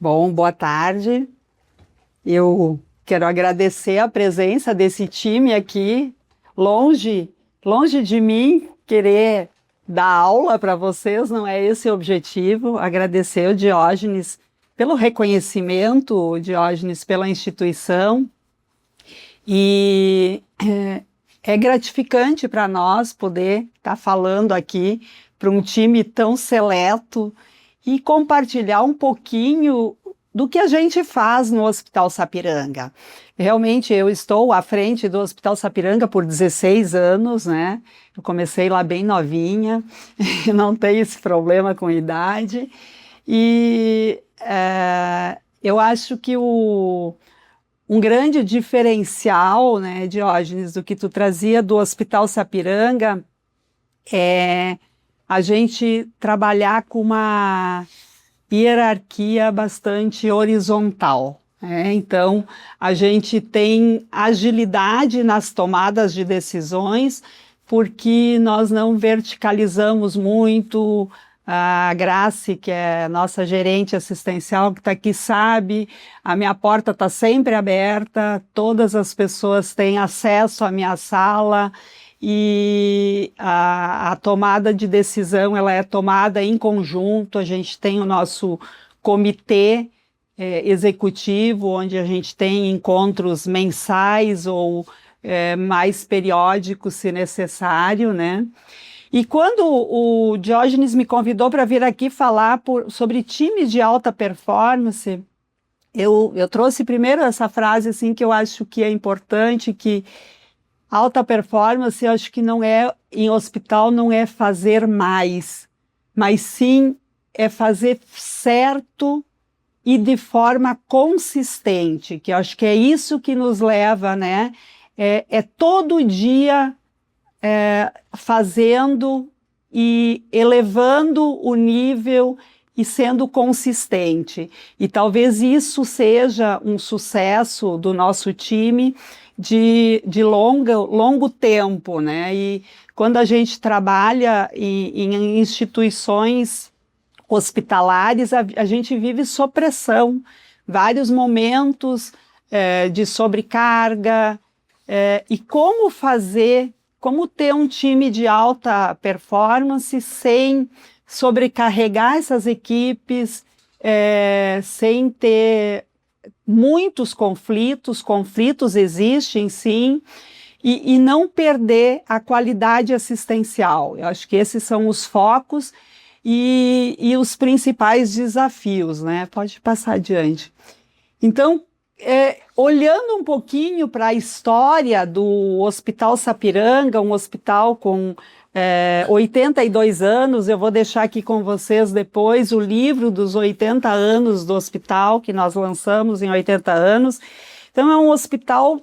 Bom, boa tarde. Eu quero agradecer a presença desse time aqui, longe de mim querer dar aula para vocês, não é esse o objetivo. Agradecer o Diógenes pelo reconhecimento, o Diógenes pela instituição. E é gratificante para nós poder estar falando aqui para um time tão seleto e compartilhar um pouquinho do que a gente faz no Hospital Sapiranga. Realmente, eu estou à frente do Hospital Sapiranga por 16 anos, né? Eu comecei lá bem novinha, não tenho esse problema com idade. E eu acho que um grande diferencial, né, Diógenes, do que tu trazia do Hospital Sapiranga é a gente trabalhar com uma hierarquia bastante horizontal. Então, a gente tem agilidade nas tomadas de decisões, porque nós não verticalizamos muito. A Grace, que é nossa gerente assistencial, que está aqui, sabe, a minha porta está sempre aberta, todas as pessoas têm acesso à minha sala, e a tomada de decisão ela é tomada em conjunto. A gente tem o nosso comitê executivo, onde a gente tem encontros mensais ou mais periódicos, se necessário, né? E quando o Diógenes me convidou para vir aqui falar sobre times de alta performance, eu trouxe primeiro essa frase assim, que eu acho que é importante, que alta performance, eu acho que não é, em hospital, não é fazer mais, mas sim é fazer certo e de forma consistente, que eu acho que é isso que nos leva, né? É todo dia fazendo e elevando o nível e sendo consistente. E talvez isso seja um sucesso do nosso time de longo tempo, né? E quando a gente trabalha em instituições hospitalares, a gente vive sob pressão, vários momentos de sobrecarga, e como ter um time de alta performance sem sobrecarregar essas equipes, sem ter muitos conflitos existem sim, e não perder a qualidade assistencial. Eu acho que esses são os focos e os principais desafios, né? Pode passar adiante. Então, olhando um pouquinho para a história do Hospital Sapiranga, um hospital com 82 anos, eu vou deixar aqui com vocês depois o livro dos 80 anos do hospital, que nós lançamos em 80 anos. Então, é um hospital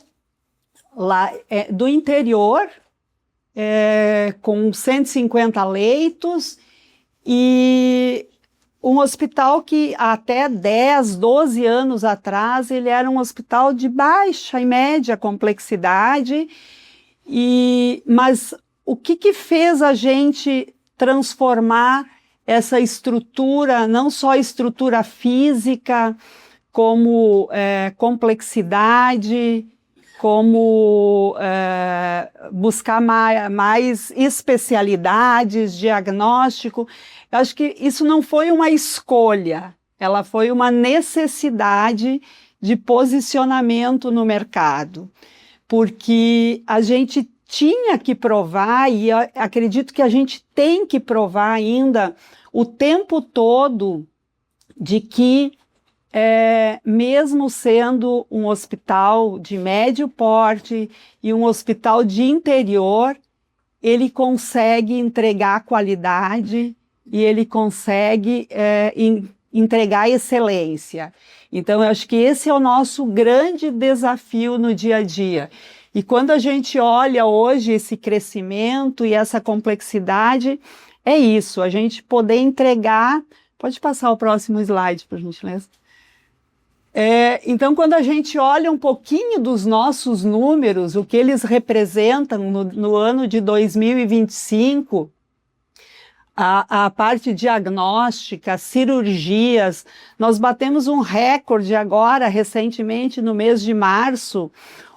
lá do interior, com 150 leitos, e um hospital que até 10, 12 anos atrás, ele era um hospital de baixa e média complexidade, mas o que fez a gente transformar essa estrutura, não só estrutura física, como complexidade, como buscar mais especialidades, diagnóstico. Eu acho que isso não foi uma escolha, ela foi uma necessidade de posicionamento no mercado, porque a gente tinha que provar, e eu acredito que a gente tem que provar ainda o tempo todo, de que mesmo sendo um hospital de médio porte e um hospital de interior, ele consegue entregar qualidade e ele consegue entregar excelência. Então, eu acho que esse é o nosso grande desafio no dia a dia. E quando a gente olha hoje esse crescimento e essa complexidade, é isso, a gente poder entregar... Pode passar o próximo slide, por gentileza. Então, quando a gente olha um pouquinho dos nossos números, o que eles representam no ano de 2025, a parte diagnóstica, cirurgias. Nós batemos um recorde agora, recentemente, no mês de março,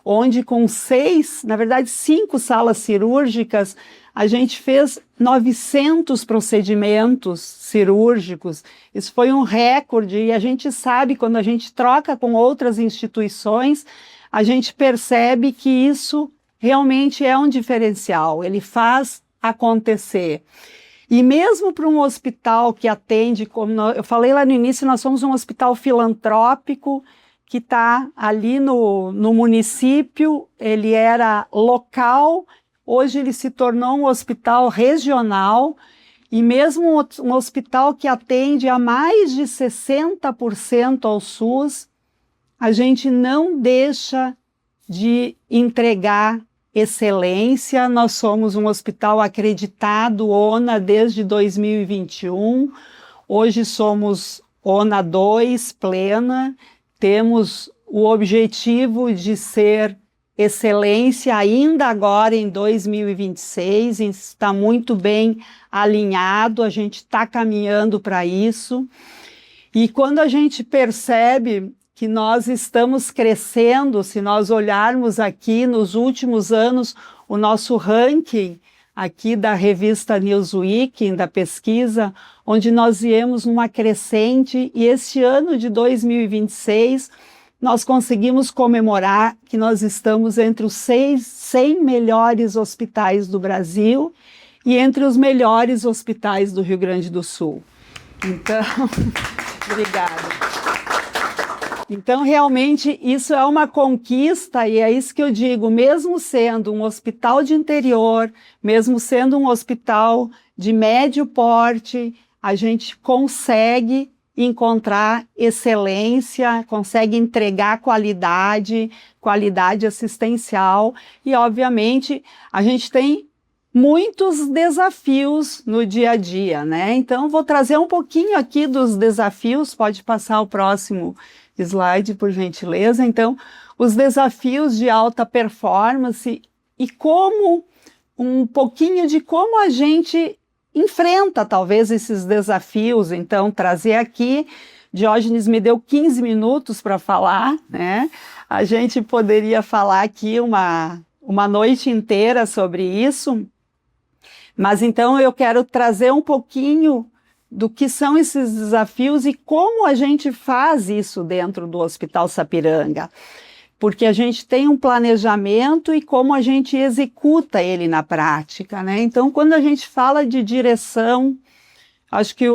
onde com 5 salas cirúrgicas, a gente fez 900 procedimentos cirúrgicos. Isso foi um recorde e a gente sabe, quando a gente troca com outras instituições, a gente percebe que isso realmente é um diferencial, ele faz acontecer. E mesmo para um hospital que atende, como eu falei lá no início, nós somos um hospital filantrópico que está ali no município, ele era local, hoje ele se tornou um hospital regional, e mesmo um hospital que atende a mais de 60% ao SUS, a gente não deixa de entregar excelência. Nós somos um hospital acreditado ONA desde 2021, hoje somos ONA 2 plena, temos o objetivo de ser excelência ainda agora em 2026, está muito bem alinhado, a gente está caminhando para isso. E quando a gente percebe que nós estamos crescendo, se nós olharmos aqui nos últimos anos o nosso ranking aqui da revista Newsweek, da pesquisa, onde nós viemos numa crescente, e este ano de 2026 nós conseguimos comemorar que nós estamos entre os 100 melhores hospitais do Brasil e entre os melhores hospitais do Rio Grande do Sul. Então, obrigada. Então, realmente, isso é uma conquista, e é isso que eu digo, mesmo sendo um hospital de interior, mesmo sendo um hospital de médio porte, a gente consegue encontrar excelência, consegue entregar qualidade assistencial, e, obviamente, a gente tem muitos desafios no dia a dia, né? Então, vou trazer um pouquinho aqui dos desafios, pode passar o próximo slide, por gentileza. Então, os desafios de alta performance e um pouquinho de como a gente enfrenta, talvez, esses desafios. Então, trazer aqui, Diógenes me deu 15 minutos para falar, né? A gente poderia falar aqui uma noite inteira sobre isso, mas então eu quero trazer um pouquinho do que são esses desafios e como a gente faz isso dentro do Hospital Sapiranga, porque a gente tem um planejamento e como a gente executa ele na prática, né? Então, quando a gente fala de direção, acho que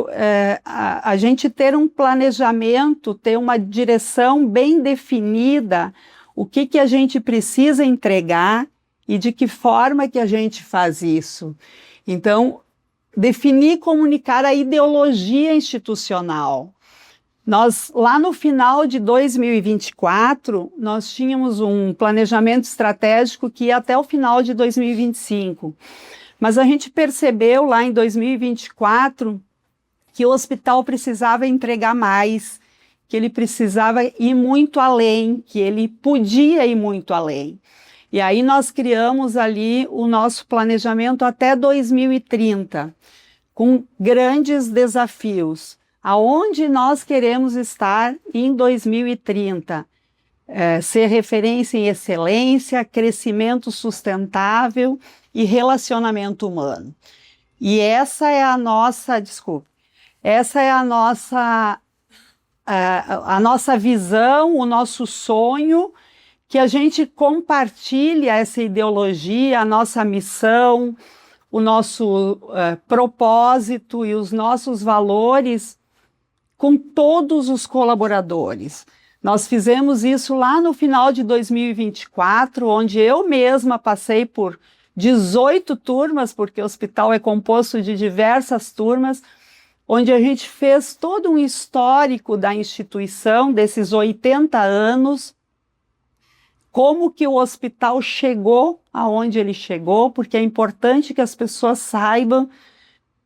a gente ter um planejamento, ter uma direção bem definida, o que a gente precisa entregar e de que forma que a gente faz isso. Então, definir e comunicar a ideologia institucional. Nós, lá no final de 2024, nós tínhamos um planejamento estratégico que ia até o final de 2025. Mas a gente percebeu lá em 2024 que o hospital precisava entregar mais, que ele precisava ir muito além, que ele podia ir muito além. E aí nós criamos ali o nosso planejamento até 2030, com grandes desafios. Aonde nós queremos estar em 2030? Ser referência em excelência, crescimento sustentável e relacionamento humano. E essa é a nossa, a nossa visão, o nosso sonho, que a gente compartilha essa ideologia, a nossa missão, o nosso propósito e os nossos valores com todos os colaboradores. Nós fizemos isso lá no final de 2024, onde eu mesma passei por 18 turmas, porque o hospital é composto de diversas turmas, onde a gente fez todo um histórico da instituição, desses 80 anos, como que o hospital chegou aonde ele chegou, porque é importante que as pessoas saibam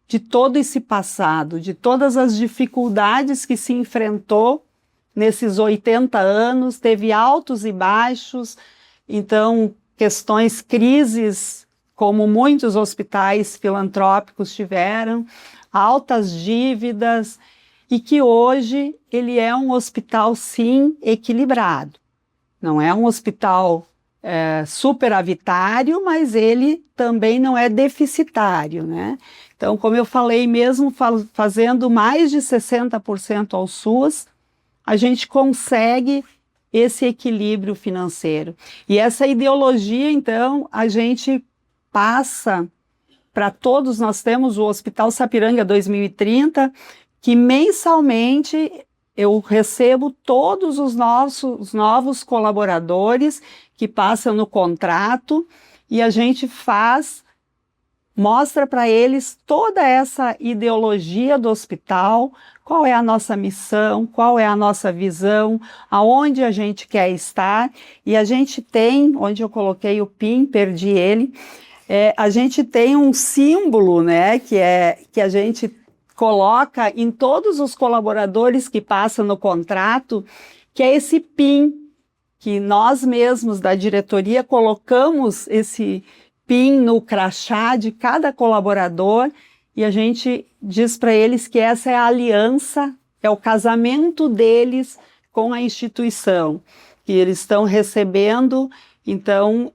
de todo esse passado, de todas as dificuldades que se enfrentou nesses 80 anos, teve altos e baixos, então crises como muitos hospitais filantrópicos tiveram, altas dívidas, e que hoje ele é um hospital, sim, equilibrado. Não é um hospital superavitário, mas ele também não é deficitário, né? Então, como eu falei, mesmo fazendo mais de 60% ao SUS, a gente consegue esse equilíbrio financeiro. E essa ideologia, então, a gente passa para todos. Nós temos o Hospital Sapiranga 2030, que mensalmente eu recebo todos os novos colaboradores que passam no contrato e a gente mostra para eles toda essa ideologia do hospital, qual é a nossa missão, qual é a nossa visão, aonde a gente quer estar. E a gente tem, onde eu coloquei o PIN, perdi ele, a gente tem um símbolo, né, que a gente coloca em todos os colaboradores que passam no contrato, que é esse PIN, que nós mesmos da diretoria colocamos esse PIN no crachá de cada colaborador e a gente diz para eles que essa é a aliança, é o casamento deles com a instituição, que eles estão recebendo, então,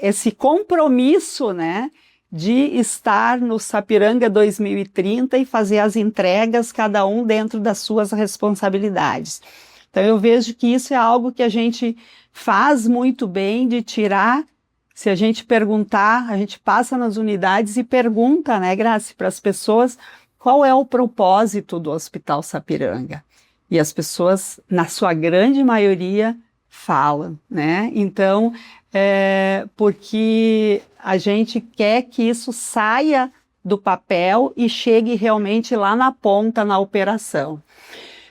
esse compromisso, né, de estar no Sapiranga 2030 e fazer as entregas, cada um dentro das suas responsabilidades. Então eu vejo que isso é algo que a gente faz muito bem de tirar. Se a gente perguntar, a gente passa nas unidades e pergunta, né, Grace, para as pessoas qual é o propósito do Hospital Sapiranga. E as pessoas, na sua grande maioria, falam, né? Então, porque a gente quer que isso saia do papel e chegue realmente lá na ponta, na operação.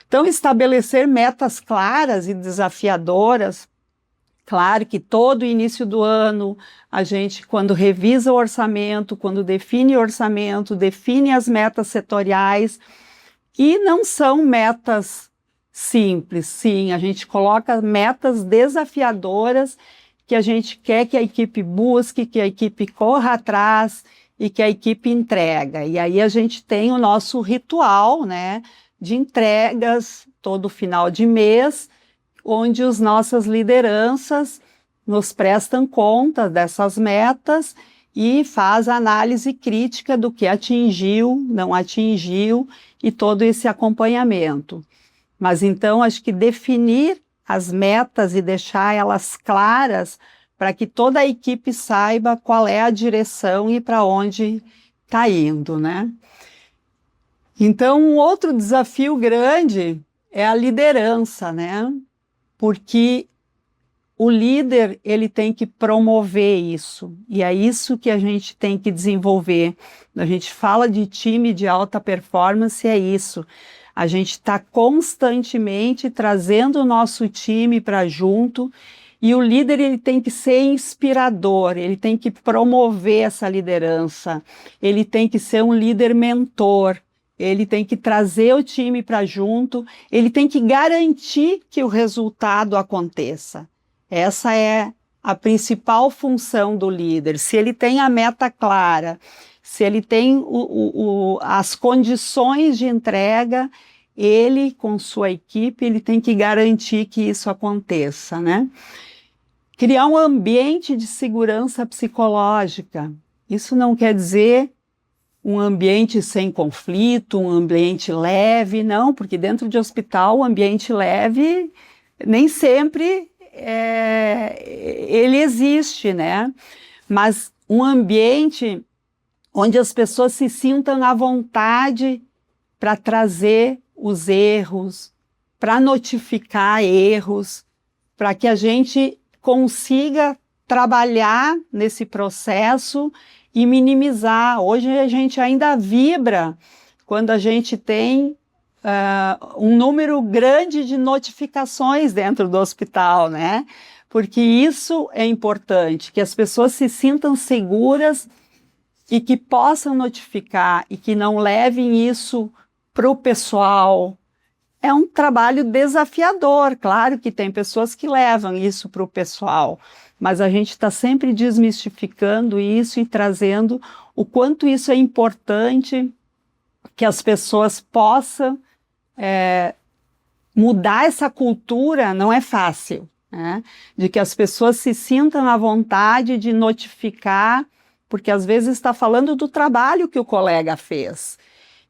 Então, estabelecer metas claras e desafiadoras. Claro que todo início do ano, a gente, quando revisa o orçamento, quando define o orçamento, define as metas setoriais, e não são metas simples, sim, a gente coloca metas desafiadoras que a gente quer que a equipe busque, que a equipe corra atrás e que a equipe entrega. E aí a gente tem o nosso ritual, né, de entregas todo final de mês, onde as nossas lideranças nos prestam conta dessas metas e faz a análise crítica do que atingiu, não atingiu e todo esse acompanhamento. Mas então acho que definir as metas e deixar elas claras para que toda a equipe saiba qual é a direção e para onde está indo, né? Então, um outro desafio grande é a liderança, né? Porque o líder, ele tem que promover isso, e é isso que a gente tem que desenvolver. A gente fala de time de alta performance, é isso. A gente está constantemente trazendo o nosso time para junto, e o líder, ele tem que ser inspirador, ele tem que promover essa liderança, ele tem que ser um líder mentor, ele tem que trazer o time para junto, ele tem que garantir que o resultado aconteça. Essa é a principal função do líder. Se ele tem a meta clara, se ele tem as condições de entrega, ele, com sua equipe, ele tem que garantir que isso aconteça, né? Criar um ambiente de segurança psicológica. Isso não quer dizer um ambiente sem conflito, um ambiente leve, não, porque dentro de hospital o ambiente leve nem sempre ele existe, né? Mas um ambiente onde as pessoas se sintam à vontade para trazer os erros, para notificar erros, para que a gente consiga trabalhar nesse processo e minimizar. Hoje a gente ainda vibra quando a gente tem um número grande de notificações dentro do hospital, né? Porque isso é importante, que as pessoas se sintam seguras e que possam notificar e que não levem isso para o pessoal, é um trabalho desafiador. Claro que tem pessoas que levam isso para o pessoal, mas a gente está sempre desmistificando isso e trazendo o quanto isso é importante, que as pessoas possam mudar essa cultura. Não é fácil, né? De que as pessoas se sintam à vontade de notificar, porque às vezes está falando do trabalho que o colega fez.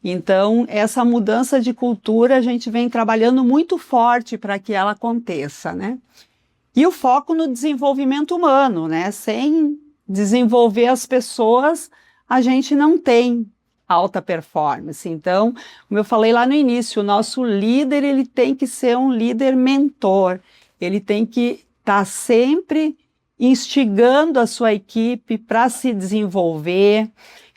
Então, essa mudança de cultura a gente vem trabalhando muito forte para que ela aconteça, né? E o foco no desenvolvimento humano, né? Sem desenvolver as pessoas, a gente não tem alta performance. Então, como eu falei lá no início, o nosso líder, ele tem que ser um líder mentor, ele tem que estar sempre instigando a sua equipe para se desenvolver,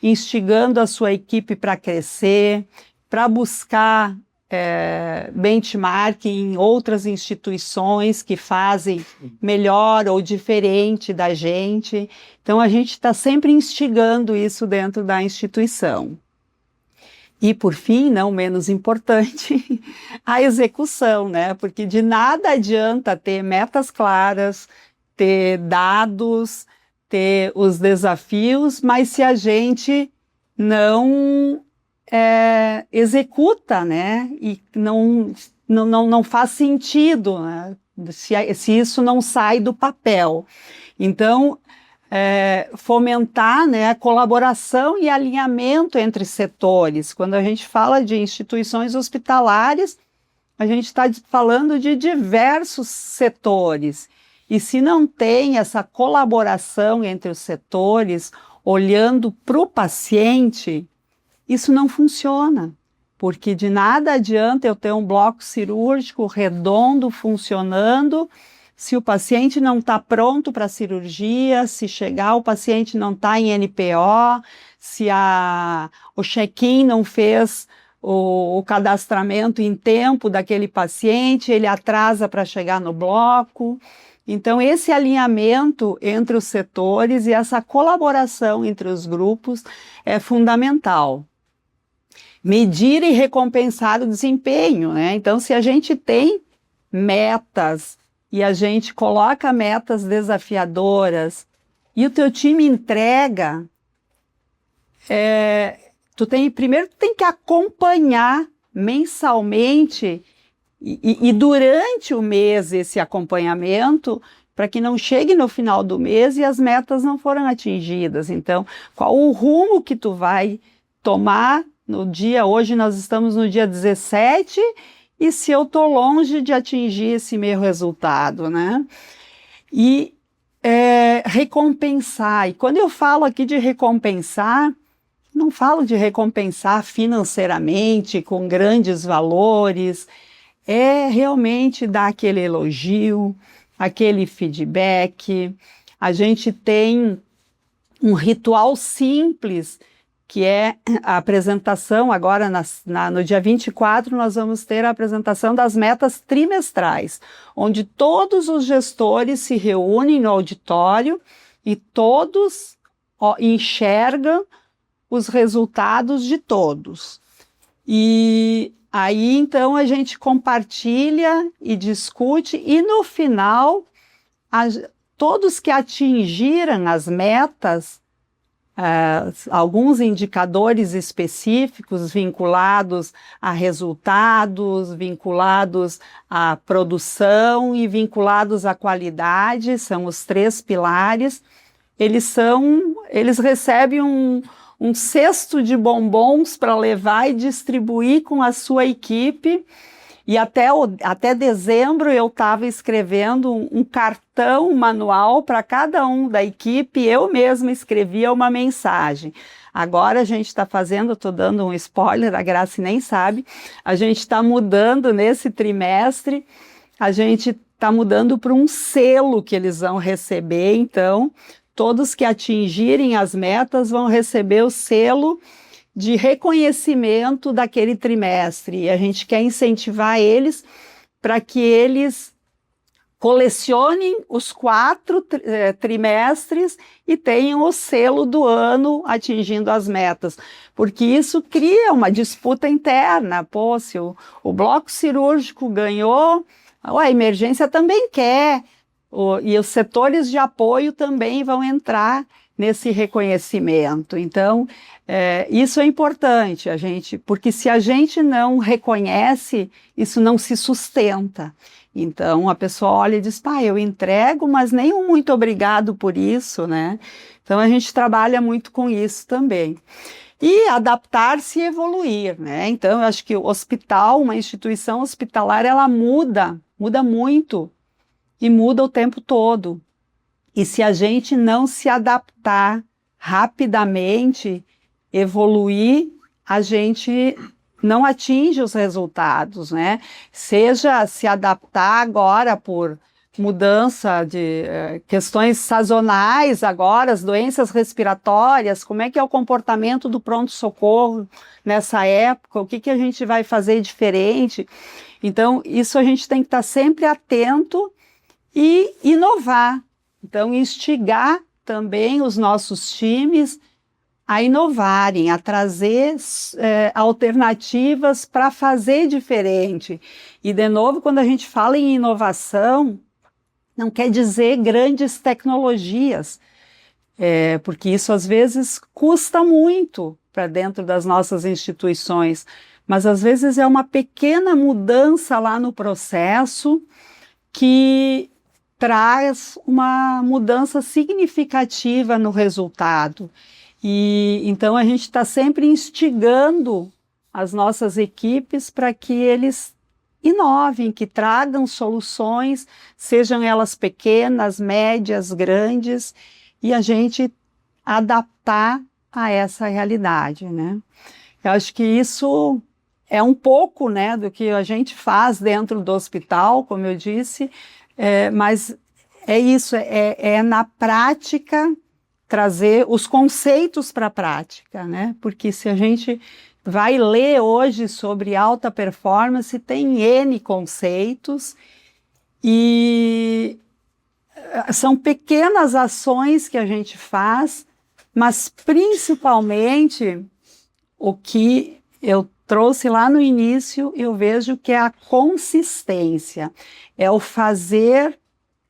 instigando a sua equipe para crescer, para buscar benchmark em outras instituições que fazem melhor ou diferente da gente. Então, a gente está sempre instigando isso dentro da instituição. E, por fim, não menos importante, a execução, né? Porque de nada adianta ter metas claras, ter dados, ter os desafios, mas se a gente não executa, né? E não faz sentido, né? Se isso não sai do papel. Então, fomentar, né, a colaboração e alinhamento entre setores. Quando a gente fala de instituições hospitalares, a gente está falando de diversos setores. E se não tem essa colaboração entre os setores, olhando para o paciente, isso não funciona, porque de nada adianta eu ter um bloco cirúrgico redondo funcionando se o paciente não está pronto para a cirurgia, se chegar o paciente não está em NPO, se o check-in não fez o cadastramento em tempo daquele paciente, ele atrasa para chegar no bloco. Então, esse alinhamento entre os setores e essa colaboração entre os grupos é fundamental. Medir e recompensar o desempenho, né? Então, se a gente tem metas e a gente coloca metas desafiadoras e o teu time entrega, primeiro tu tem que acompanhar mensalmente e durante o mês esse acompanhamento, para que não chegue no final do mês e as metas não foram atingidas. Então, qual o rumo que tu vai tomar no dia? Hoje nós estamos no dia 17, e se eu estou longe de atingir esse meu resultado, né? E recompensar. E quando eu falo aqui de recompensar, não falo de recompensar financeiramente, com grandes valores, é realmente dar aquele elogio, aquele feedback. A gente tem um ritual simples, que é a apresentação. Agora, no dia 24, nós vamos ter a apresentação das metas trimestrais, onde todos os gestores se reúnem no auditório e todos enxergam os resultados de todos. E aí, então, a gente compartilha e discute, e no final, todos que atingiram as metas, alguns indicadores específicos vinculados a resultados, vinculados à produção e vinculados à qualidade, são os 3 pilares. Eles recebem um cesto de bombons para levar e distribuir com a sua equipe. E até dezembro eu estava escrevendo um cartão manual para cada um da equipe, eu mesma escrevia uma mensagem. Agora a gente está fazendo, estou dando um spoiler, a Grace nem sabe, a gente está mudando nesse trimestre, a gente está mudando para um selo que eles vão receber. Então, todos que atingirem as metas vão receber o selo de reconhecimento daquele trimestre, e a gente quer incentivar eles para que eles colecionem os 4 trimestres e tenham o selo do ano atingindo as metas, porque isso cria uma disputa interna. Pô, se o bloco cirúrgico ganhou, a emergência também quer, e os setores de apoio também vão entrar nesse reconhecimento. Então, isso é importante, porque se a gente não reconhece, isso não se sustenta. Então, a pessoa olha e diz, eu entrego, mas nem um muito obrigado por isso, né? Então, a gente trabalha muito com isso também. E adaptar-se e evoluir, né? Então, eu acho que o hospital, uma instituição hospitalar, ela muda muito e muda o tempo todo. E se a gente não se adaptar rapidamente, evoluir, a gente não atinge os resultados, né? Seja se adaptar agora por mudança de questões sazonais agora, as doenças respiratórias, como é que é o comportamento do pronto-socorro nessa época, o que a gente vai fazer diferente. Então, isso a gente tem que estar sempre atento e inovar. Então, instigar também os nossos times a inovarem, a trazer alternativas para fazer diferente. E, de novo, quando a gente fala em inovação, não quer dizer grandes tecnologias, porque isso às vezes custa muito para dentro das nossas instituições, mas às vezes é uma pequena mudança lá no processo que traz uma mudança significativa no resultado. E então a gente está sempre instigando as nossas equipes para que eles inovem, que tragam soluções, sejam elas pequenas, médias, grandes, e a gente adaptar a essa realidade, né? Eu acho que isso é um pouco, né, do que a gente faz dentro do hospital, como eu disse, mas é isso, na prática trazer os conceitos para a prática, né? Porque se a gente vai ler hoje sobre alta performance, tem N conceitos e são pequenas ações que a gente faz, mas principalmente o que eu trouxe lá no início, eu vejo que é a consistência, é o fazer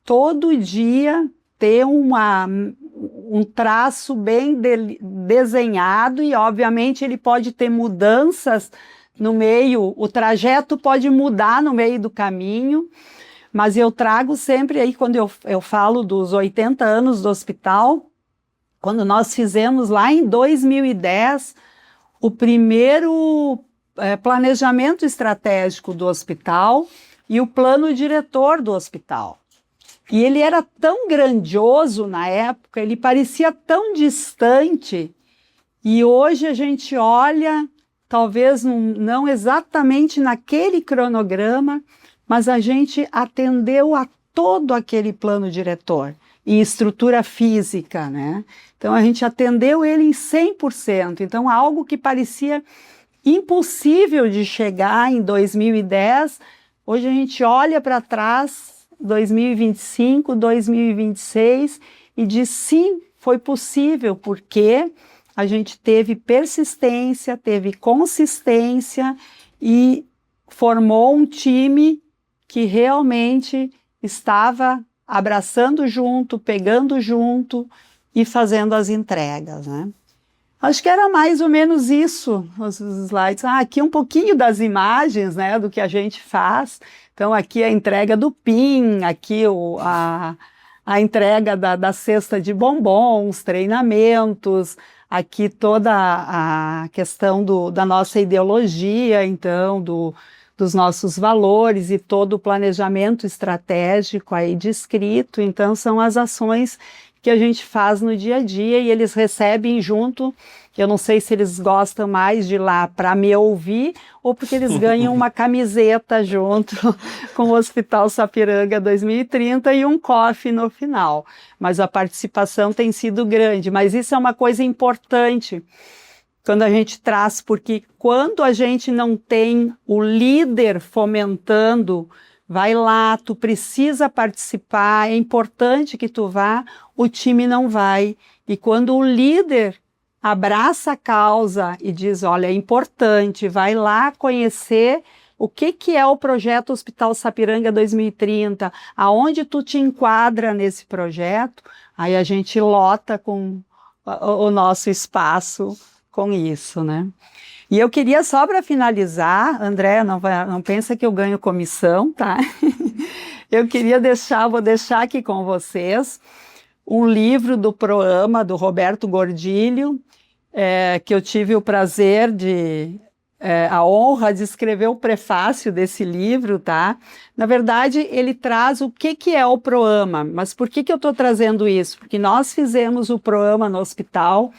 todo dia ter um traço bem desenhado e, obviamente, ele pode ter mudanças no meio, o trajeto pode mudar no meio do caminho, mas eu trago sempre aí, quando eu falo dos 80 anos do hospital, quando nós fizemos lá em 2010, o primeiro planejamento estratégico do hospital e o plano diretor do hospital. E ele era tão grandioso na época, ele parecia tão distante, e hoje a gente olha, talvez não exatamente naquele cronograma, mas a gente atendeu a todo aquele plano diretor, em estrutura física, né? Então a gente atendeu ele em 100%, então algo que parecia impossível de chegar em 2010, hoje a gente olha para trás, 2025, 2026, e diz sim, foi possível, porque a gente teve persistência, teve consistência e formou um time que realmente estava abraçando junto, pegando junto e fazendo as entregas, né? Acho que era mais ou menos isso, os slides. Aqui um pouquinho das imagens, né, do que a gente faz. Então, aqui a entrega do PIN, aqui a entrega da cesta de bombons, treinamentos, aqui toda a questão da nossa ideologia, então, dos nossos valores e todo o planejamento estratégico aí descrito. Então, são as ações que a gente faz no dia a dia e eles recebem junto. Eu não sei se eles gostam mais de ir lá para me ouvir ou porque eles ganham uma camiseta junto com o Hospital Sapiranga 2030 e um coffee no final. Mas a participação tem sido grande, mas isso é uma coisa importante quando a gente traz, porque quando a gente não tem o líder fomentando vai lá, tu precisa participar, é importante que tu vá, o time não vai. E quando o líder abraça a causa e diz, olha, é importante, vai lá conhecer o que é o projeto Hospital Sapiranga 2030, aonde tu te enquadra nesse projeto, aí a gente lota com o nosso espaço com isso, né? E eu queria só para finalizar, André, não pensa que eu ganho comissão, tá? Eu queria vou deixar aqui com vocês um livro do Proama, do Roberto Gordilho, que eu tive o prazer a honra de escrever o prefácio desse livro, tá? Na verdade, ele traz o que é o Proama, mas por que eu estou trazendo isso? Porque nós fizemos o Proama no hospital,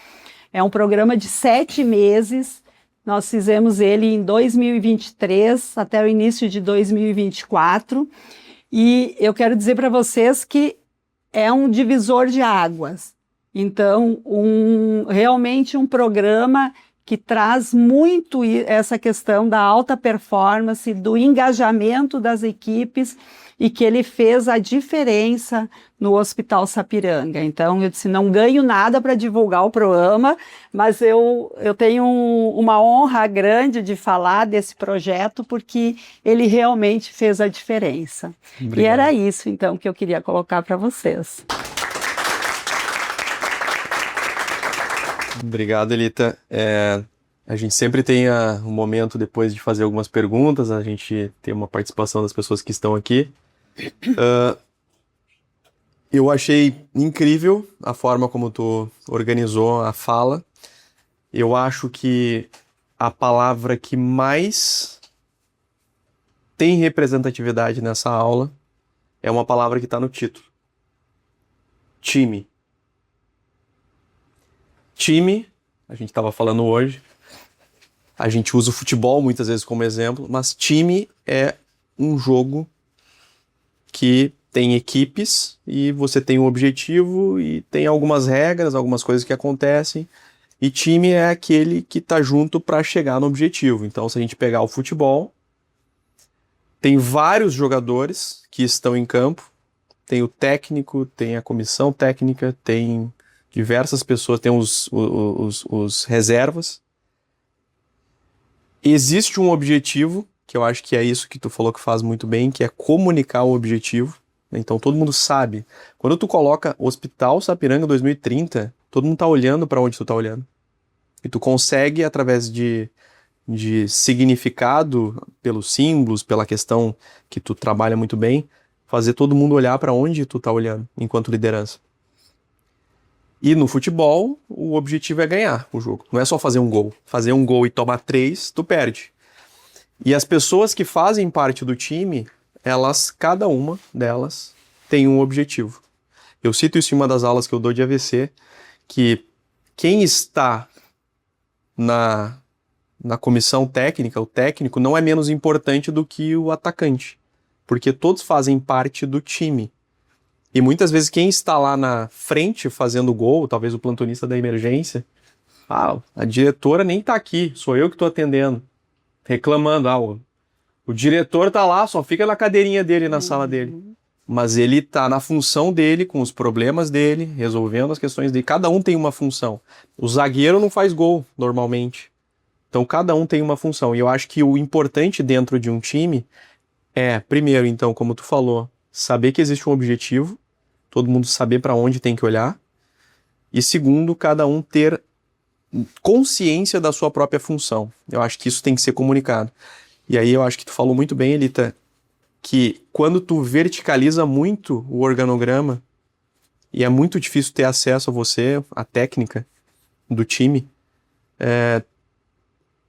é um programa de 7 meses, nós fizemos ele em 2023 até o início de 2024, e eu quero dizer para vocês que é um divisor de águas. Então, realmente um programa que traz muito essa questão da alta performance, do engajamento das equipes, e que ele fez a diferença no Hospital Sapiranga. Então, eu disse, não ganho nada para divulgar o programa, mas eu tenho uma honra grande de falar desse projeto, porque ele realmente fez a diferença. Obrigado. E era isso, então, que eu queria colocar para vocês. Obrigado, Elita. A gente sempre tem um momento depois de fazer algumas perguntas, a gente tem uma participação das pessoas que estão aqui. Eu achei incrível a forma como tu organizou a fala. Eu acho que a palavra que mais tem representatividade nessa aula é uma palavra que está no título. Time. Time, a gente estava falando hoje, a gente usa o futebol muitas vezes como exemplo, mas time é um jogo que tem equipes e você tem um objetivo e tem algumas regras, algumas coisas que acontecem, e time é aquele que está junto para chegar no objetivo. Então, se a gente pegar o futebol, tem vários jogadores que estão em campo, tem o técnico, tem a comissão técnica, tem diversas pessoas, tem os reservas. Existe um objetivo, que eu acho que é isso que tu falou que faz muito bem, que é comunicar o objetivo. Então todo mundo sabe. Quando tu coloca Hospital Sapiranga 2030, todo mundo tá olhando para onde tu tá olhando. E tu consegue, através de significado, pelos símbolos, pela questão que tu trabalha muito bem, fazer todo mundo olhar para onde tu tá olhando, enquanto liderança. E no futebol, o objetivo é ganhar o jogo. Não é só fazer um gol. Fazer um gol e tomar 3, tu perde. E as pessoas que fazem parte do time, cada uma delas, tem um objetivo. Eu cito isso em uma das aulas que eu dou de AVC, que quem está na comissão técnica, o técnico, não é menos importante do que o atacante. Porque todos fazem parte do time. E muitas vezes quem está lá na frente fazendo gol, talvez o plantonista da emergência, a diretora nem está aqui, sou eu que estou atendendo, reclamando, o diretor está lá, só fica na cadeirinha dele, na sala dele. Mas ele está na função dele, com os problemas dele, resolvendo as questões dele. Cada um tem uma função. O zagueiro não faz gol, normalmente. Então cada um tem uma função. E eu acho que o importante dentro de um time é, primeiro, então, como tu falou, saber que existe um objetivo, todo mundo saber para onde tem que olhar, e segundo, cada um ter consciência da sua própria função. Eu acho que isso tem que ser comunicado. E aí eu acho que tu falou muito bem, Elita, que quando tu verticaliza muito o organograma, e é muito difícil ter acesso a você, a técnica do time,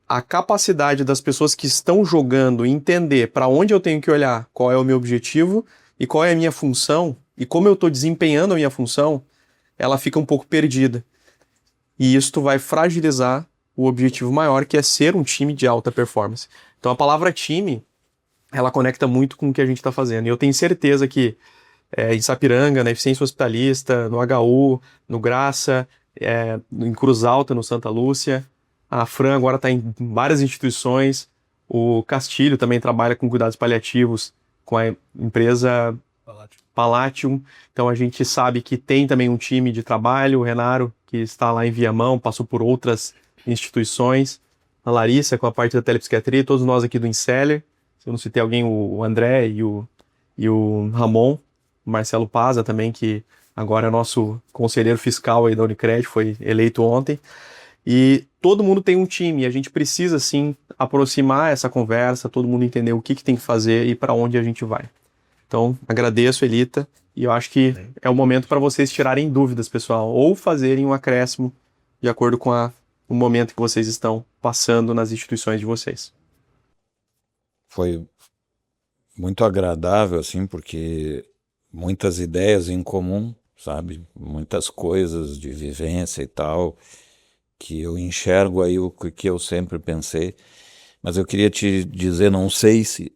a capacidade das pessoas que estão jogando entender para onde eu tenho que olhar, qual é o meu objetivo e qual é a minha função, e como eu estou desempenhando a minha função, ela fica um pouco perdida. E isso vai fragilizar o objetivo maior, que é ser um time de alta performance. Então a palavra time, ela conecta muito com o que a gente está fazendo. E eu tenho certeza que em Sapiranga, na Eficiência Hospitalista, no HU, no Graça, em Cruz Alta, no Santa Lúcia, a Fran agora está em várias instituições, o Castilho também trabalha com cuidados paliativos com a empresa Palatium. Então a gente sabe que tem também um time de trabalho, o Renaro, que está lá em Viamão, passou por outras instituições, a Larissa com a parte da telepsiquiatria, todos nós aqui do Inseller. Se eu não citei alguém, o André e o Ramon, o Marcelo Paza também, que agora é nosso conselheiro fiscal aí da Unicred, foi eleito ontem. E todo mundo tem um time, e a gente precisa, sim, aproximar essa conversa, todo mundo entender o que tem que fazer e para onde a gente vai. Então, agradeço, Elita, e eu acho que é o momento para vocês tirarem dúvidas, pessoal, ou fazerem um acréscimo de acordo com o momento que vocês estão passando nas instituições de vocês. Foi muito agradável, assim, porque muitas ideias em comum, sabe? Muitas coisas de vivência e tal, que eu enxergo aí o que eu sempre pensei. Mas eu queria te dizer, não sei se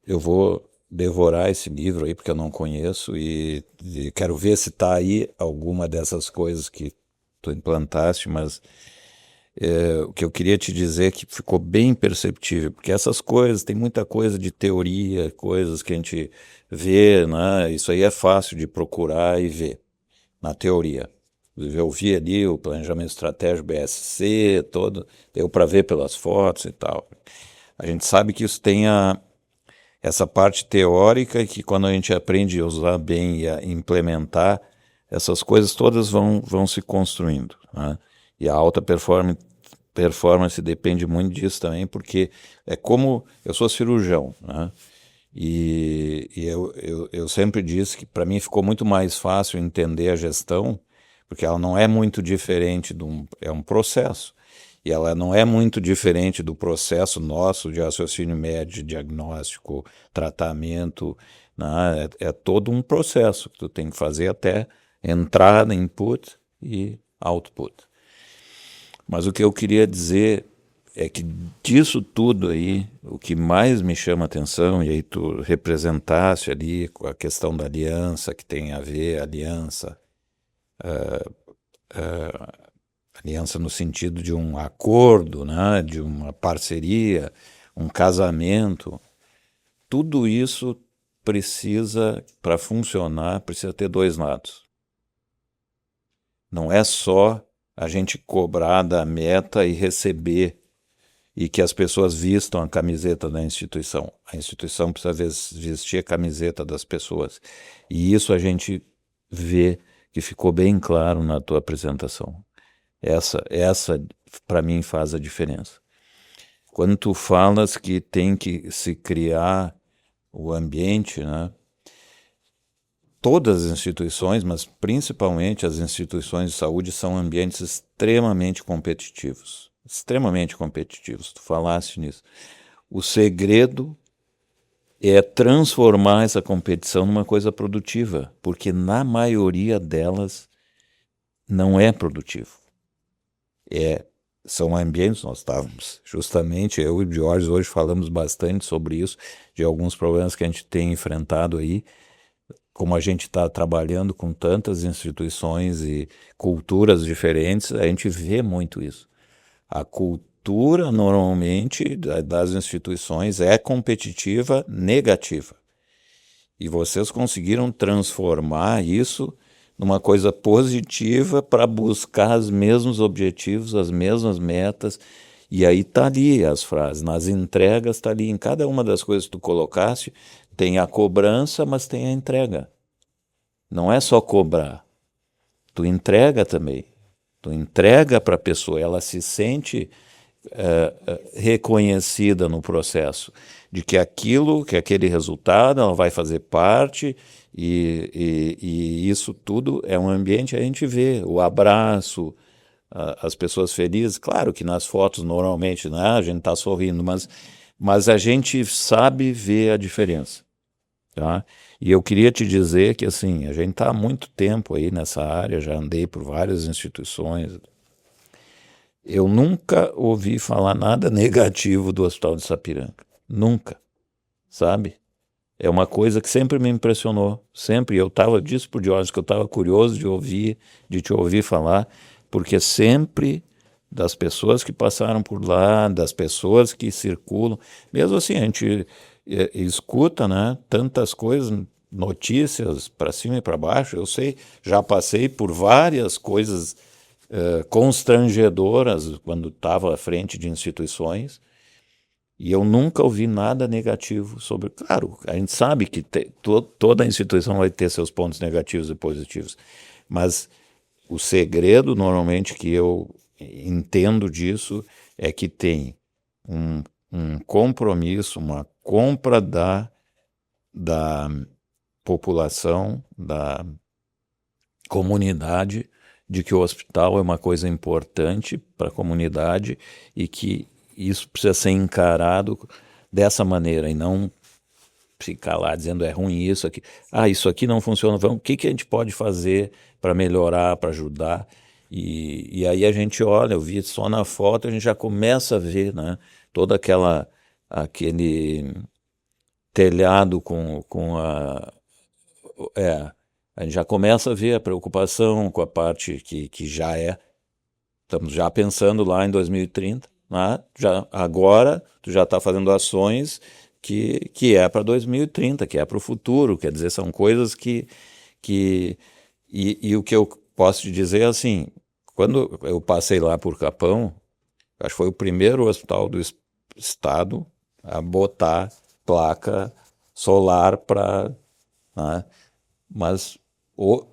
eu vou devorar esse livro aí, porque eu não conheço, e quero ver se está aí alguma dessas coisas que tu implantaste, mas o que eu queria te dizer é que ficou bem perceptível, porque essas coisas, tem muita coisa de teoria, coisas que a gente vê, né? Isso aí é fácil de procurar e ver, na teoria. Eu vi ali o planejamento estratégico BSC, todo, deu para ver pelas fotos e tal. A gente sabe que isso tem essa parte teórica, que quando a gente aprende a usar bem e a implementar, essas coisas todas vão se construindo, né? E a alta performance depende muito disso também, porque é como eu sou cirurgião, né? E eu sempre disse que para mim ficou muito mais fácil entender a gestão, porque ela não é muito diferente é um processo. E ela não é muito diferente do processo nosso de raciocínio médio, diagnóstico, tratamento, né? É todo um processo que tu tem que fazer até entrada, input e output. Mas o que eu queria dizer é que disso tudo aí, o que mais me chama a atenção, e aí tu representaste ali com a questão da aliança, que tem a ver, aliança no sentido de um acordo, né, de uma parceria, um casamento, tudo isso precisa, para funcionar, precisa ter dois lados. Não é só a gente cobrar da meta e receber e que as pessoas vistam a camiseta da instituição. A instituição precisa vestir a camiseta das pessoas. E isso a gente vê que ficou bem claro na tua apresentação. Essa para mim faz a diferença. Quando tu falas que tem que se criar o ambiente, né? Todas as instituições, mas principalmente as instituições de saúde, são ambientes extremamente competitivos. Extremamente competitivos, tu falaste nisso. O segredo é transformar essa competição numa coisa produtiva, porque na maioria delas não é produtivo. São ambientes, nós estávamos justamente, eu e o Jorge hoje falamos bastante sobre isso, de alguns problemas que a gente tem enfrentado aí, como a gente está trabalhando com tantas instituições e culturas diferentes, a gente vê muito isso. A cultura, normalmente, das instituições é competitiva negativa. E vocês conseguiram transformar isso numa coisa positiva para buscar os mesmos objetivos, as mesmas metas. E aí está ali as frases, nas entregas está ali, em cada uma das coisas que tu colocaste, tem a cobrança, mas tem a entrega. Não é só cobrar, tu entrega também. Tu entrega para a pessoa, ela se sente reconhecida no processo, de que aquele resultado, ela vai fazer parte, e isso tudo é um ambiente, a gente vê o abraço, as pessoas felizes. Claro que nas fotos normalmente, né, a gente está sorrindo, mas a gente sabe ver a diferença, tá? E eu queria te dizer que assim, a gente está há muito tempo aí nessa área, já andei por várias instituições. Eu nunca ouvi falar nada negativo do Hospital de Sapiranga. Nunca, sabe? É uma coisa que sempre me impressionou. Sempre. Eu disse para o Jorge que eu estava curioso de te ouvir falar, porque sempre das pessoas que passaram por lá, das pessoas que circulam, mesmo assim, escuta, né, tantas coisas, notícias para cima e para baixo. Eu sei, já passei por várias coisas constrangedoras quando estava à frente de instituições, e eu nunca ouvi nada negativo sobre... Claro, a gente sabe que toda instituição vai ter seus pontos negativos e positivos, mas o segredo, normalmente, que eu entendo disso é que tem um compromisso, uma compra da população, da comunidade, de que o hospital é uma coisa importante para a comunidade e que isso precisa ser encarado dessa maneira e não ficar lá dizendo é ruim isso aqui. Isso aqui não funciona, o que a gente pode fazer para melhorar, para ajudar? E aí a gente olha, eu vi só na foto, a gente já começa a ver, né, toda aquele telhado com a gente já começa a ver a preocupação com a parte que já estamos já pensando lá em 2030, né? Agora tu já está fazendo ações que é para 2030, que é para o futuro, quer dizer, são coisas e o que eu posso te dizer é assim, quando eu passei lá por Capão, acho que foi o primeiro hospital do estado a botar placa solar para... Né? Mas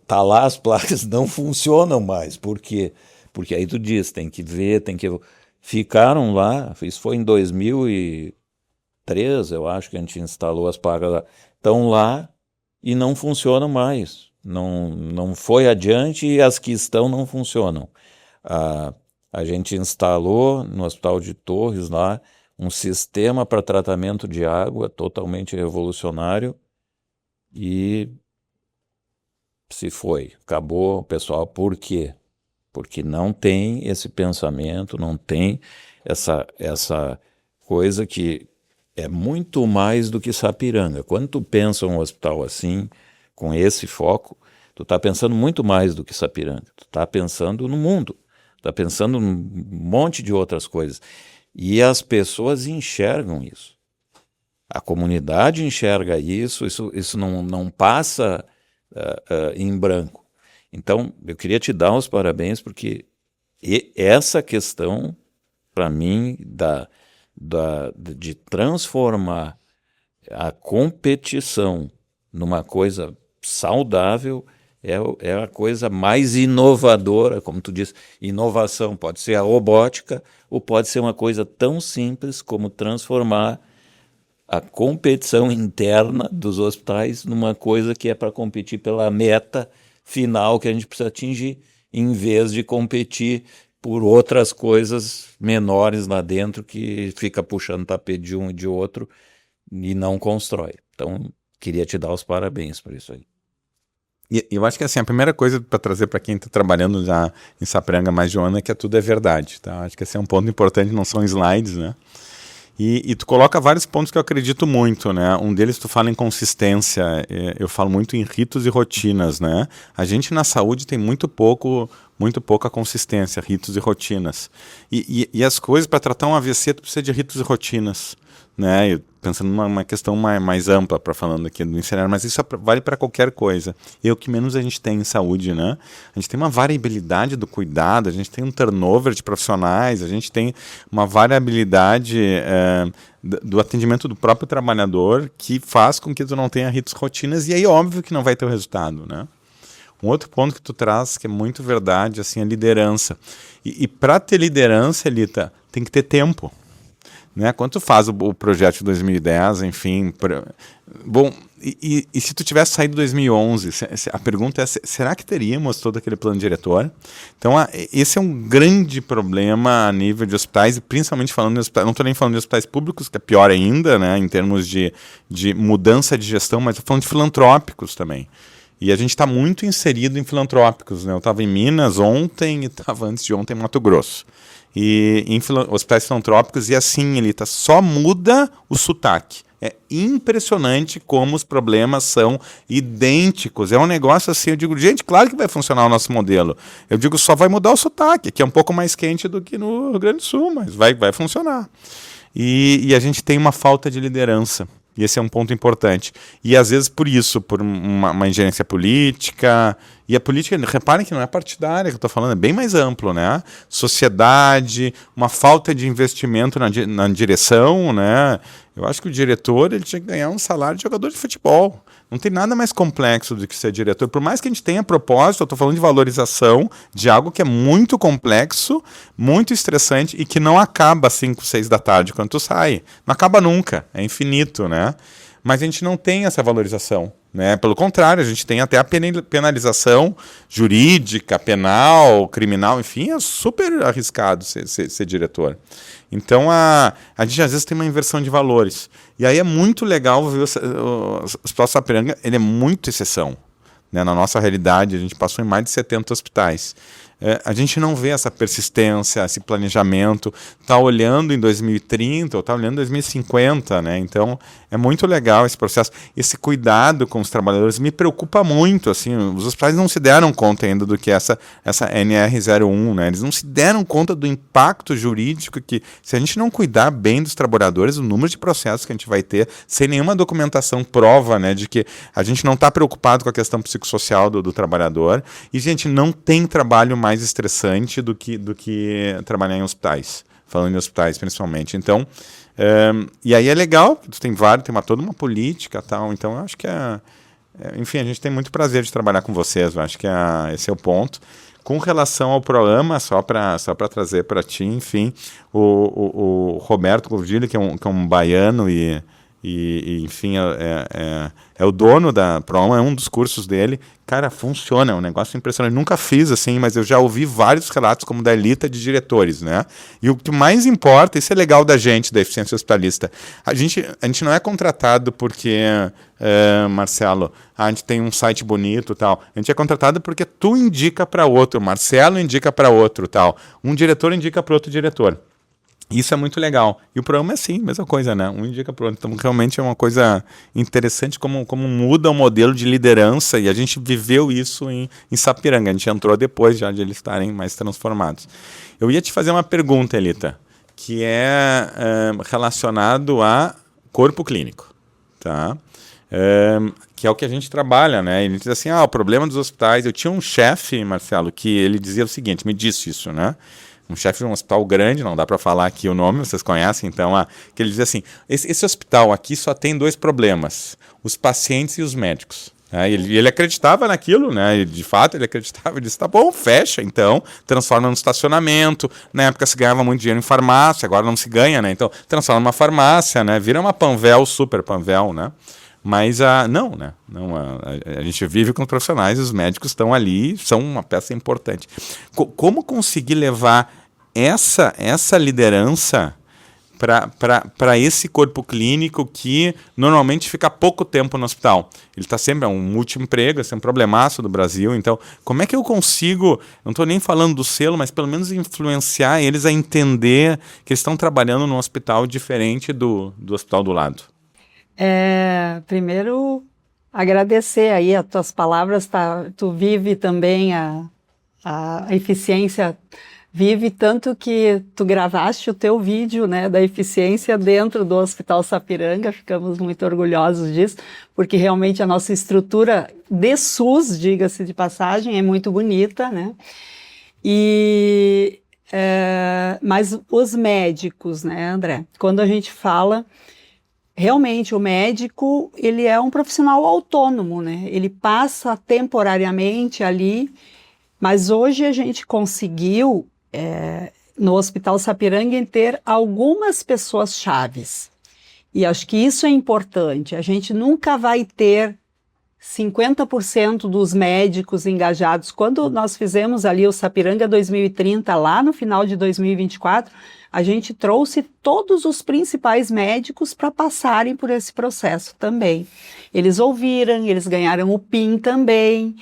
tá lá, as placas não funcionam mais. Por quê? Porque aí tu diz, tem que ver, ficaram lá, isso foi em 2003, eu acho que a gente instalou as placas lá. Estão lá e não funcionam mais. Não foi adiante e as que estão não funcionam. A gente instalou no Hospital de Torres lá um sistema para tratamento de água totalmente revolucionário e se foi, acabou o pessoal. Por quê? Porque não tem esse pensamento, não tem essa coisa que é muito mais do que Sapiranga. Quando tu pensa um hospital assim, com esse foco, tu está pensando muito mais do que Sapiranga. Tu está pensando no mundo, está pensando num monte de outras coisas. E as pessoas enxergam isso. A comunidade enxerga isso não passa em branco. Então, eu queria te dar os parabéns, porque essa questão, para mim, de transformar a competição numa coisa saudável é a coisa mais inovadora, como tu disse. Inovação pode ser a robótica ou pode ser uma coisa tão simples como transformar a competição interna dos hospitais numa coisa que é para competir pela meta final que a gente precisa atingir, em vez de competir por outras coisas menores lá dentro que fica puxando o tapete de um e de outro e não constrói. Então, queria te dar os parabéns por isso aí. E eu acho que assim, a primeira coisa para trazer para quem está trabalhando já em Sapiranga mais de um ano é que tudo é verdade, tá? Acho que esse é um ponto importante, não são slides, né? E tu coloca vários pontos que eu acredito muito, né? Um deles tu fala em consistência, eu falo muito em ritos e rotinas, né? A gente na saúde tem muito pouca consistência, ritos e rotinas. E as coisas, para tratar um AVC, tu precisa de ritos e rotinas, né? Eu, pensando numa questão mais ampla, para falando aqui do ensinar, mas isso vale para qualquer coisa. E o que menos a gente tem em saúde, né? A gente tem uma variabilidade do cuidado, a gente tem um turnover de profissionais, a gente tem uma variabilidade do atendimento do próprio trabalhador que faz com que tu não tenha ritos, rotinas, e aí óbvio que não vai ter o resultado, né? Um outro ponto que tu traz, que é muito verdade, assim, é a liderança. E para ter liderança, Elita, tem que ter tempo. Né? Quando tu faz o projeto de 2010, enfim... Bom, e se tu tivesse saído em 2011, a pergunta é, será que teríamos todo aquele plano diretor? Então, esse é um grande problema a nível de hospitais, e principalmente falando de hospitais, não estou nem falando de hospitais públicos, que é pior ainda, né, em termos de mudança de gestão, mas estou falando de filantrópicos também. E a gente está muito inserido em filantrópicos, né? Eu estava em Minas ontem e estava antes de ontem em Mato Grosso. E em hospitais filantrópicos, e assim, ele só muda o sotaque. É impressionante como os problemas são idênticos. É um negócio assim, eu digo, gente, claro que vai funcionar o nosso modelo. Eu digo, só vai mudar o sotaque, que é um pouco mais quente do que no Rio Grande do Sul, mas vai funcionar. E a gente tem uma falta de liderança. E esse é um ponto importante. E às vezes por isso, por uma ingerência política, e a política, reparem que não é partidária que eu estou falando, é bem mais amplo, né? Sociedade, uma falta de investimento na direção, né? Eu acho que o diretor ele tinha que ganhar um salário de jogador de futebol. Não tem nada mais complexo do que ser diretor. Por mais que a gente tenha propósito, eu estou falando de valorização de algo que é muito complexo, muito estressante e que não acaba às 5, 6 da tarde quando tu sai. Não acaba nunca, é infinito, né? Mas a gente não tem essa valorização, né? Pelo contrário, a gente tem até a penalização jurídica, penal, criminal, enfim, é super arriscado ser diretor. Então a gente às vezes tem uma inversão de valores. E aí é muito legal ver o Hospital Sapiranga, ele é muito exceção, né? Na nossa realidade, a gente passou em mais de 70 hospitais. A gente não vê essa persistência, esse planejamento, tá olhando em 2030 ou tá olhando em 2050, né? Então é muito legal esse processo, esse cuidado com os trabalhadores me preocupa muito, assim, os hospitais não se deram conta ainda do que essa NR01, né? Eles não se deram conta do impacto jurídico que, se a gente não cuidar bem dos trabalhadores, o número de processos que a gente vai ter, sem nenhuma documentação prova, né, de que a gente não está preocupado com a questão psicossocial do trabalhador, e, gente, não tem trabalho mais estressante do que trabalhar em hospitais, falando em hospitais principalmente. Então, e aí é legal, tem toda uma política tal, então eu acho que enfim, a gente tem muito prazer de trabalhar com vocês, eu acho que esse é o ponto. Com relação ao programa, só para trazer para ti, enfim, o Roberto Gordilho, que é um baiano e enfim, é o dono da Proama, é um dos cursos dele. Cara, funciona, é um negócio impressionante. Nunca fiz assim, mas eu já ouvi vários relatos como da Elita de diretores, né? E o que mais importa, isso é legal da gente, da eficiência hospitalista. A gente não é contratado porque, Marcelo, a gente tem um site bonito e tal. A gente é contratado porque tu indica para outro, Marcelo indica para outro tal. Um diretor indica para outro diretor. Isso é muito legal. E o programa é assim, mesma coisa, né? Um indica para o outro. Então, realmente é uma coisa interessante como muda o modelo de liderança, e a gente viveu isso em Sapiranga. A gente entrou depois já de eles estarem mais transformados. Eu ia te fazer uma pergunta, Elita, que é relacionado a corpo clínico, tá? Que é o que a gente trabalha, né? Ele diz assim, o problema dos hospitais... Eu tinha um chefe, Marcelo, que ele dizia o seguinte, me disse isso, né? Um chefe de um hospital grande, não dá para falar aqui o nome, vocês conhecem, então, que ele dizia assim, esse hospital aqui só tem 2 problemas, os pacientes e os médicos. Ele acreditava naquilo, né? De fato, ele acreditava, ele disse, tá bom, fecha, então, transforma no estacionamento, na época se ganhava muito dinheiro em farmácia, agora não se ganha, né? Então, transforma numa farmácia, né? Vira uma Panvel, super Panvel, né? Mas não, né? A gente vive com profissionais, os médicos estão ali, são uma peça importante. Como conseguir levar essa liderança para esse corpo clínico que normalmente fica pouco tempo no hospital? Ele está sempre, é um multiemprego, esse é um problemaço do Brasil. Então, como é que eu consigo, não estou nem falando do selo, mas pelo menos influenciar eles a entender que eles estão trabalhando num hospital diferente do hospital do lado? Primeiro, agradecer aí as tuas palavras, tu vive também a eficiência, vive tanto que tu gravaste o teu vídeo, né, da eficiência dentro do Hospital Sapiranga, ficamos muito orgulhosos disso, porque realmente a nossa estrutura de SUS, diga-se de passagem, é muito bonita, né, mas os médicos, né, André, quando a gente fala... Realmente, o médico, ele é um profissional autônomo, né? Ele passa temporariamente ali, mas hoje a gente conseguiu, no Hospital Sapiranga, ter algumas pessoas chaves. E acho que isso é importante. A gente nunca vai ter 50% dos médicos engajados. Quando nós fizemos ali o Sapiranga 2030, lá no final de 2024, a gente trouxe todos os principais médicos para passarem por esse processo também. Eles ouviram, eles ganharam o PIN também,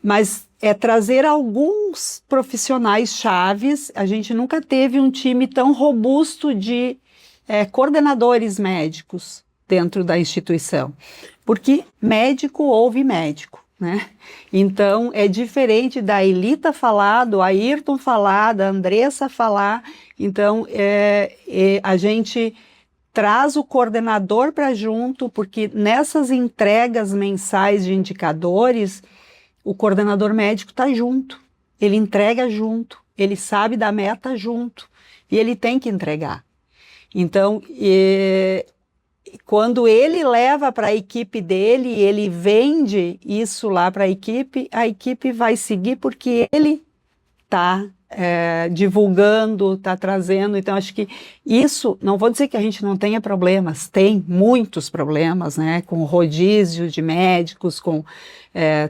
mas trazer alguns profissionais chaves. A gente nunca teve um time tão robusto de coordenadores médicos dentro da instituição, porque médico ouve médico, né? Então é diferente da Elita falar, do Ayrton falar, da Andressa falar. Então a gente traz o coordenador para junto, porque nessas entregas mensais de indicadores, o coordenador médico está junto, ele entrega junto, ele sabe da meta junto, e ele tem que entregar. Então, quando ele leva para a equipe dele, ele vende isso lá para a equipe vai seguir porque ele está divulgando, está trazendo. Então, acho que isso, não vou dizer que a gente não tenha problemas, tem muitos problemas, né, com rodízio de médicos, com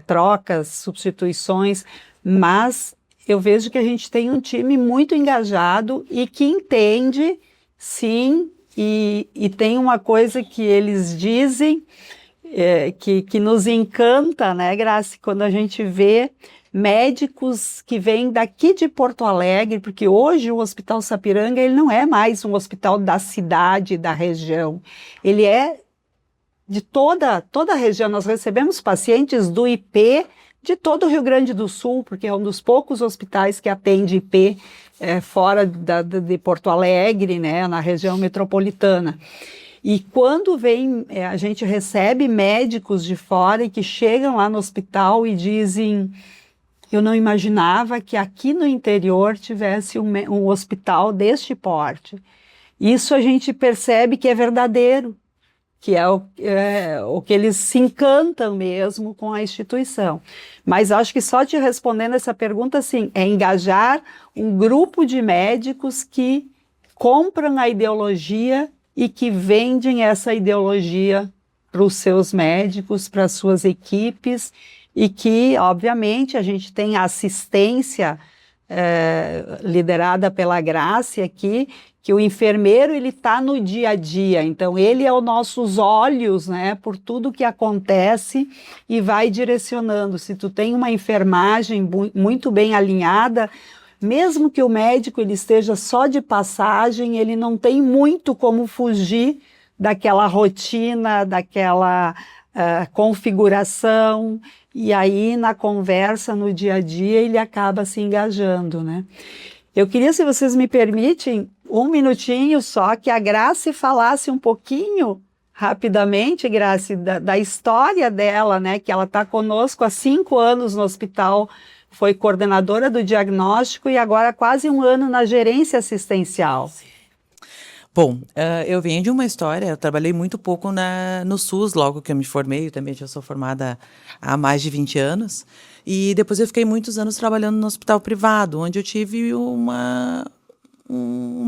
trocas, substituições, mas eu vejo que a gente tem um time muito engajado e que entende, sim, e tem uma coisa que eles dizem que nos encanta, né, Grace, quando a gente vê médicos que vêm daqui de Porto Alegre, porque hoje o Hospital Sapiranga ele não é mais um hospital da cidade, da região, ele é de toda a região. Nós recebemos pacientes do IP de todo o Rio Grande do Sul, porque é um dos poucos hospitais que atende IP fora de Porto Alegre, né, na região metropolitana. E quando a gente recebe médicos de fora e que chegam lá no hospital e dizem: eu não imaginava que aqui no interior tivesse um hospital deste porte. Isso a gente percebe que é verdadeiro, que é o que eles se encantam mesmo com a instituição. Mas acho que só te respondendo essa pergunta, assim, é engajar um grupo de médicos que compram a ideologia e que vendem essa ideologia para os seus médicos, para as suas equipes, e que, obviamente, a gente tem a assistência liderada pela Grace aqui, que o enfermeiro ele está no dia a dia, então ele é os nossos olhos, né, por tudo que acontece e vai direcionando. Se tu tem uma enfermagem muito bem alinhada, mesmo que o médico ele esteja só de passagem, ele não tem muito como fugir daquela rotina, daquela configuração, e aí na conversa, no dia a dia, ele acaba se engajando, né? Eu queria, se vocês me permitem, um minutinho só, que a Grace falasse um pouquinho, rapidamente, Grace, da história dela, né? Que ela está conosco há 5 anos no hospital, foi coordenadora do diagnóstico e agora há quase 1 ano na gerência assistencial. Bom, eu venho de uma história, eu trabalhei muito pouco no SUS, logo que eu me formei, eu também já sou formada há mais de 20 anos, e depois eu fiquei muitos anos trabalhando no hospital privado, onde eu tive uma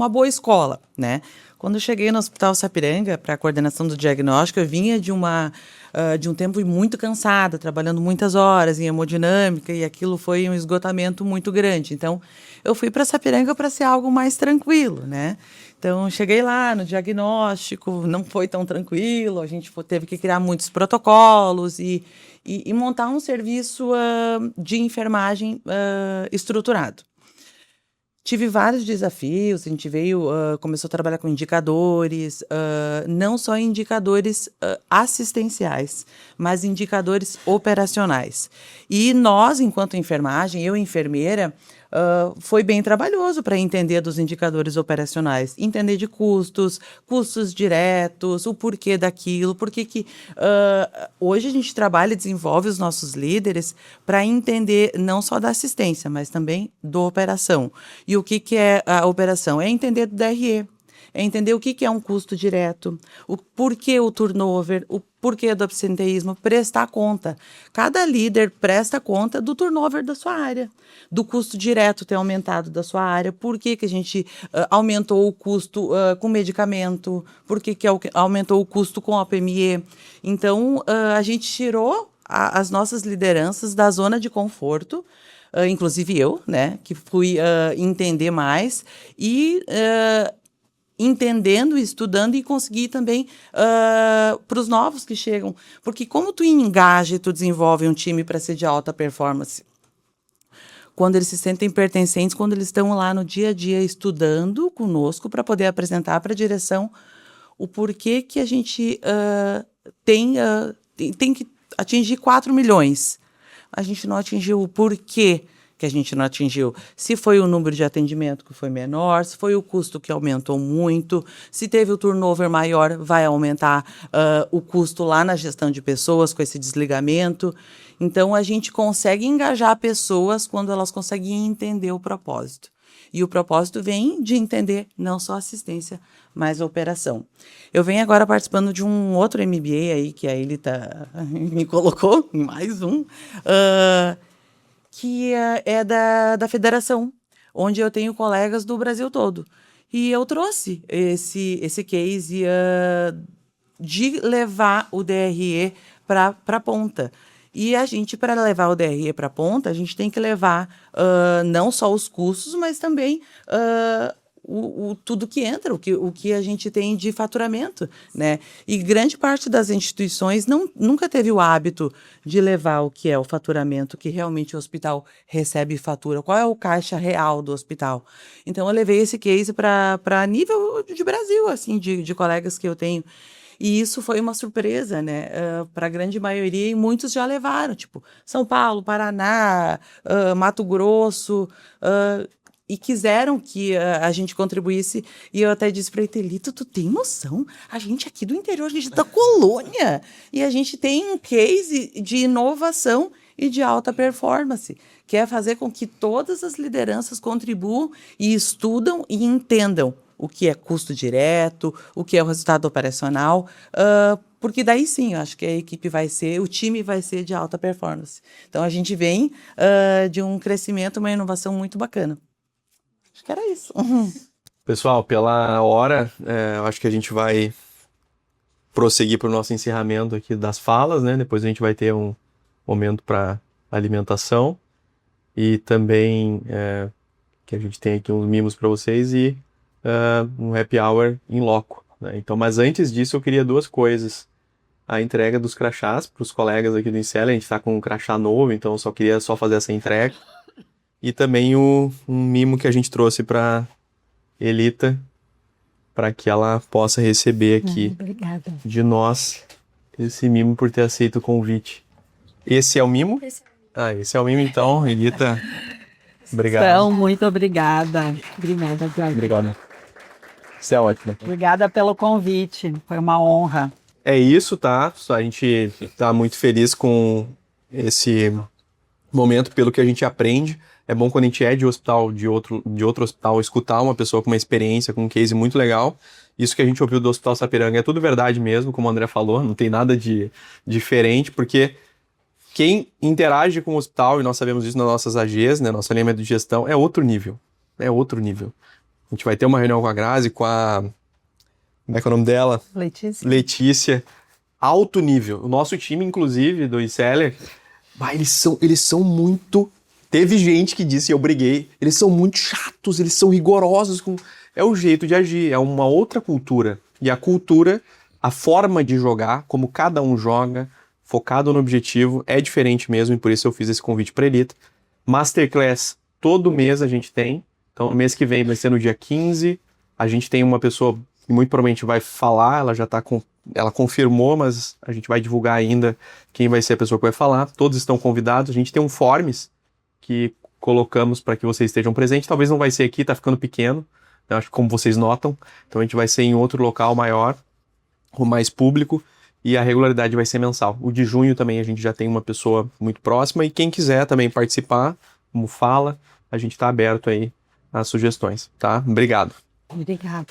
boa escola, né? Quando eu cheguei no Hospital Sapiranga para a coordenação do diagnóstico, eu vinha de um tempo muito cansada, trabalhando muitas horas em hemodinâmica, e aquilo foi um esgotamento muito grande. Então, eu fui para Sapiranga para ser algo mais tranquilo, né? Então, cheguei lá no diagnóstico, não foi tão tranquilo, a gente teve que criar muitos protocolos e montar um serviço de enfermagem estruturado. Tive vários desafios, a gente começou a trabalhar com indicadores, não só indicadores assistenciais, mas indicadores operacionais. E nós, enquanto enfermagem, eu enfermeira, foi bem trabalhoso para entender dos indicadores operacionais, entender de custos diretos, o porquê daquilo, porquê que hoje a gente trabalha e desenvolve os nossos líderes para entender não só da assistência, mas também da operação. E o que é a operação? É entender do DRE, é entender o que é um custo direto, o porquê o turnover, o porquê do absenteísmo, prestar conta. Cada líder presta conta do turnover da sua área, do custo direto ter aumentado da sua área, por que a gente aumentou o custo com medicamento, por que aumentou o custo com a PME. Então, a gente tirou as nossas lideranças da zona de conforto, inclusive eu, né, que fui entender mais e entendendo, estudando e conseguir também para os novos que chegam. Porque como tu engaja e tu desenvolve um time para ser de alta performance? Quando eles se sentem pertencentes, quando eles estão lá no dia a dia estudando conosco para poder apresentar para a direção o porquê que a gente tem que atingir 4 milhões. A gente não atingiu o porquê que a gente não atingiu. Se foi o número de atendimento que foi menor, se foi o custo que aumentou muito, se teve o turnover maior, vai aumentar o custo lá na gestão de pessoas com esse desligamento. Então, a gente consegue engajar pessoas quando elas conseguem entender o propósito. E o propósito vem de entender não só assistência, mas a operação. Eu venho agora participando de um outro MBA aí, que a Elita me colocou, mais um, que é da federação, onde eu tenho colegas do Brasil todo. E eu trouxe esse case de levar o DRE para a ponta. E a gente, para levar o DRE para a ponta, a gente tem que levar não só os custos, mas também tudo que entra, o que a gente tem de faturamento, né? E grande parte das instituições nunca teve o hábito de levar o que é o faturamento, que realmente o hospital recebe e fatura, qual é o caixa real do hospital. Então, eu levei esse case para nível de Brasil, assim, de colegas que eu tenho. E isso foi uma surpresa, né, para a grande maioria, e muitos já levaram, tipo São Paulo, Paraná, Mato Grosso, e quiseram que a gente contribuísse. E eu até disse para Elita, tu tem noção? A gente aqui do interior, a gente é da colônia, e a gente tem um case de inovação e de alta performance, que é fazer com que todas as lideranças contribuam e estudam e entendam o que é custo direto, o que é o resultado operacional, porque daí sim, eu acho que a equipe o time vai ser de alta performance. Então, a gente vem de um crescimento, uma inovação muito bacana. Acho que era isso. Pessoal, pela hora, eu acho que a gente vai prosseguir para o nosso encerramento aqui das falas, né? Depois a gente vai ter um momento para alimentação e também que a gente tem aqui uns mimos para vocês e um happy hour in loco, né? Então, mas antes disso eu queria duas coisas. A entrega dos crachás para os colegas aqui do Inceler, a gente está com um crachá novo, então eu queria fazer essa entrega. E também um mimo que a gente trouxe para Elita, para que ela possa receber aqui de nós esse mimo por ter aceito o convite. Esse é o mimo? Esse é o mimo, então, Elita. Obrigado. Então, muito obrigada. Obrigado. Isso é ótimo. Obrigada pelo convite, foi uma honra. É isso, tá? A gente tá muito feliz com esse momento, pelo que a gente aprende. É bom quando a gente é de hospital, de outro hospital, escutar uma pessoa com uma experiência, com um case muito legal. Isso que a gente ouviu do Hospital Sapiranga é tudo verdade mesmo, como o André falou, não tem nada de diferente, porque quem interage com o hospital, e nós sabemos isso nas nossas AGs, né, nosso alinhamento de gestão, é outro nível. É outro nível. A gente vai ter uma reunião com a Grazi, com a... Como é que é o nome dela? Letícia. Alto nível. O nosso time, inclusive, do Inceler, eles são muito... Teve gente que disse, e eu briguei, eles são muito chatos, eles são rigorosos. É o jeito de agir, é uma outra cultura. E a cultura, a forma de jogar, como cada um joga, focado no objetivo, é diferente mesmo, e por isso eu fiz esse convite para Elita. Masterclass, todo mês a gente tem. Então, mês que vem vai ser no dia 15. A gente tem uma pessoa que muito provavelmente vai falar, ela confirmou, mas a gente vai divulgar ainda quem vai ser a pessoa que vai falar. Todos estão convidados. A gente tem um forms que colocamos para que vocês estejam presentes. Talvez não vai ser aqui, tá ficando pequeno, eu acho que como vocês notam. Então a gente vai ser em outro local maior, com mais público, e a regularidade vai ser mensal. O de junho também a gente já tem uma pessoa muito próxima, e quem quiser também participar, como fala, a gente está aberto aí às sugestões, tá? Obrigado. Obrigada.